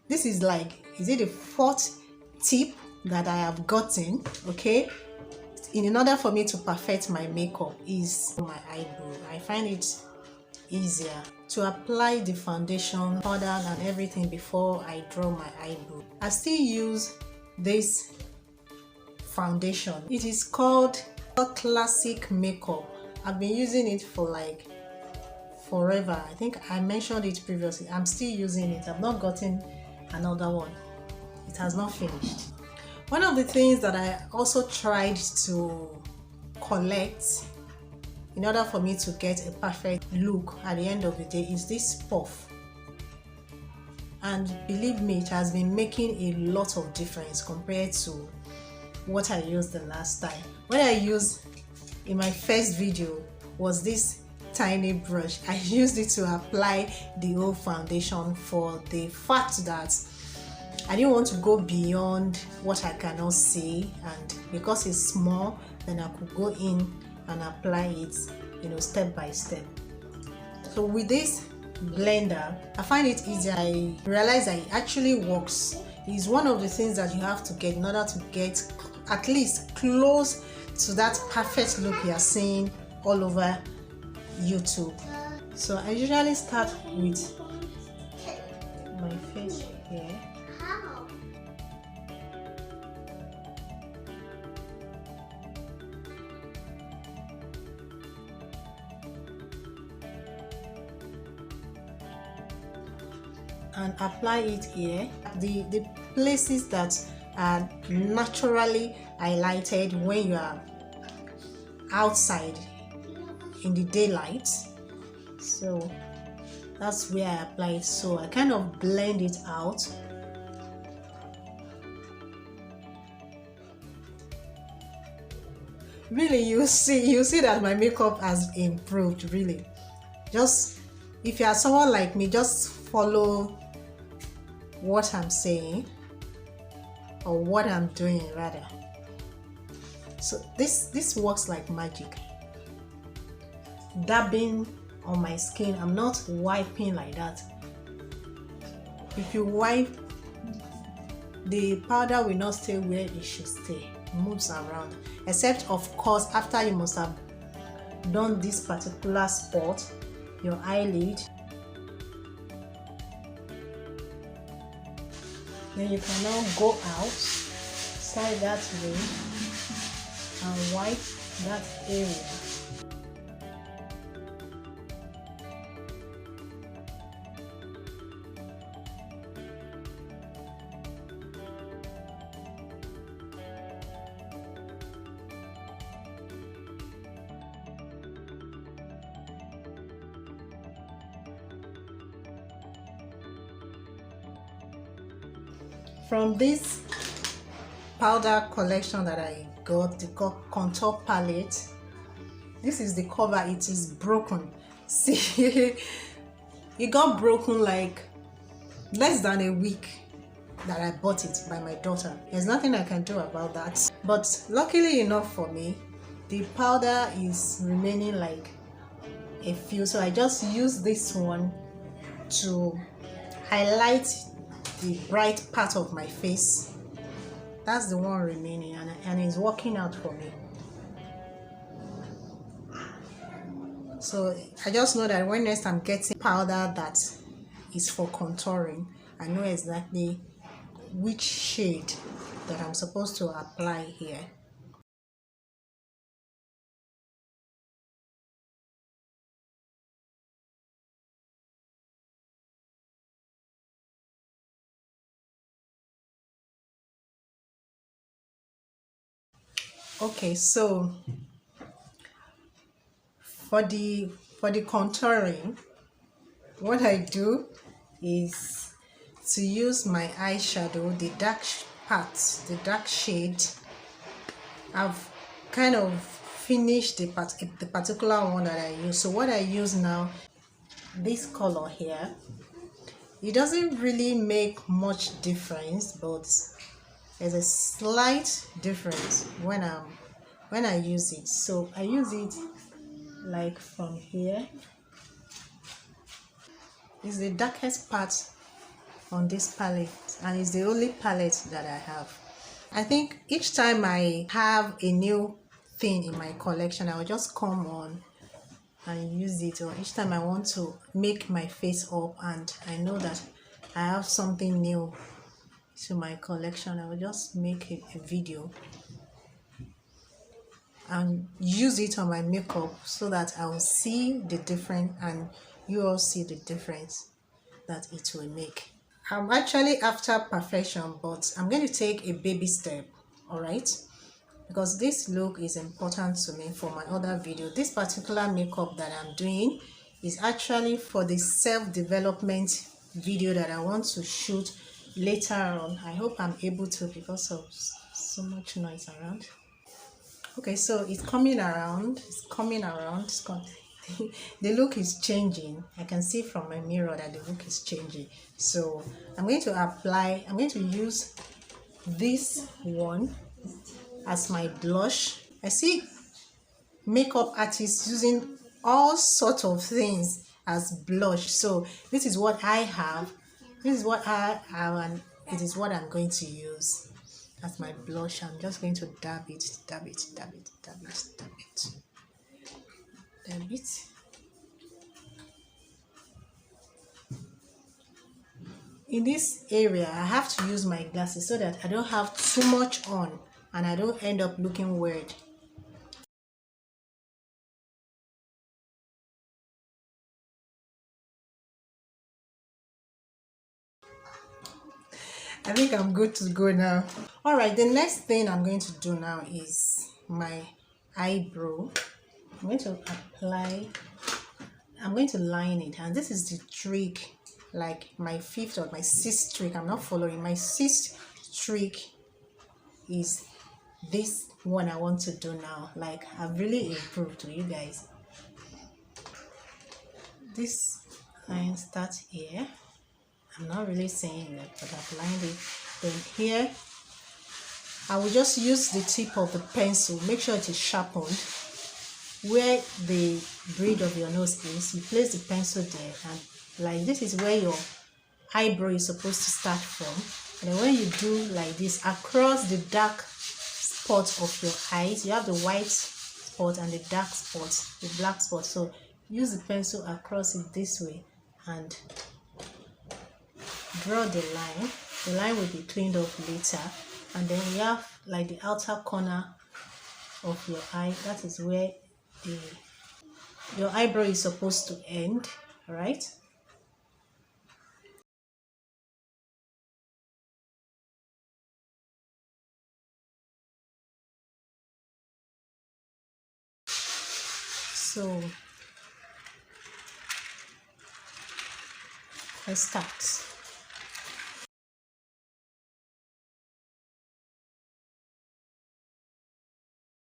This is like, is it the fourth tip that I have gotten? Okay, in order for me to perfect my makeup is my eyebrow. I find it easier to apply the foundation powder and everything before I draw my eyebrow. I still use this foundation. It is called Classic Makeup. I've been using it for like forever. I think I mentioned it previously. I'm still using it. I've not gotten another one. It has not finished. One of the things that I also tried to collect in order for me to get a perfect look at the end of the day is this puff. And believe me, it has been making a lot of difference compared to what I used the last time. What I used in my first video was this tiny brush. I used it to apply the whole foundation for the fact that I didn't want to go beyond what I cannot see, and because it's small, then I could go in and apply it, step by step. So with this blender, I find it easier. I realize that it actually works. It's one of the things that you have to get in order to get at least close to that perfect look you are seeing all over YouTube. So I usually start with my face here. And apply it here. The places that are naturally highlighted when you are outside in the daylight, so that's where I apply it. So I kind of blend it out. Really, you see that my makeup has improved. Really, just if you are someone like me, just follow what I'm saying, or what I'm doing rather. So this works like magic. Dabbing on my skin, I'm not wiping like that. If you wipe, the powder will not stay where it should stay. It moves around, except of course after you must have done this particular spot, your eyelid. Then you can now go outside that way and wipe that area. From this powder collection that I got, the contour palette, this is the cover. It is broken. See, it got broken like less than a week that I bought it by my daughter. There's nothing I can do about that. But luckily enough for me, the powder is remaining like a few, so I just use this one to highlight the bright part of my face. That's the one remaining, and it's working out for me. So I just know that when next I'm getting powder that is for contouring, I know exactly which shade that I'm supposed to apply here. Okay, so for the contouring, what I do is to use my eyeshadow, the dark part, the dark shade. I've kind of finished the particular one that I use. So what I use now, this color here, it doesn't really make much difference, but there's a slight difference when I use it. So I use it like from here. It's the darkest part on this palette, and it's the only palette that I have. I think each time I have a new thing in my collection, I will just come on and use it, or each time I want to make my face up and I know that I have something new to my collection, I will just make a video and use it on my makeup so that I will see the difference and you all see the difference that it will make. I'm actually after perfection, but I'm going to take a baby step, all right? Because this look is important to me for my other video. This particular makeup that I'm doing is actually for the self-development video that I want to shoot later on. I hope I'm able to because of so much noise around. Okay, so it's coming around, the look is changing. I can see from my mirror that the look is changing. So I'm going to use this one as my blush. I see makeup artists using all sorts of things as blush, so this is what I have, and it is what I'm going to use as my blush. I'm just going to dab it. In this area I have to use my glasses so that I don't have too much on and I don't end up looking weird. I think I'm good to go now. All right, the next thing I'm going to do now is my eyebrow. I'm going to line it, and this is the trick, like my fifth or my sixth trick. I'm not following. My sixth trick is this one I want to do now. Like, I've really improved to you guys. This line starts here. I'm not really saying that, but I've lined it. Then here, I will just use the tip of the pencil. Make sure it is sharpened. Where the bridge of your nose is, you place the pencil there, and like this is where your eyebrow is supposed to start from. And then when you do like this across the dark spots of your eyes, you have the white spot and the dark spots, the black spot. So use the pencil across it this way and draw the line. The line will be cleaned up later, and then we have like the outer corner of your eye. That is where your eyebrow is supposed to end. All right. So let's start.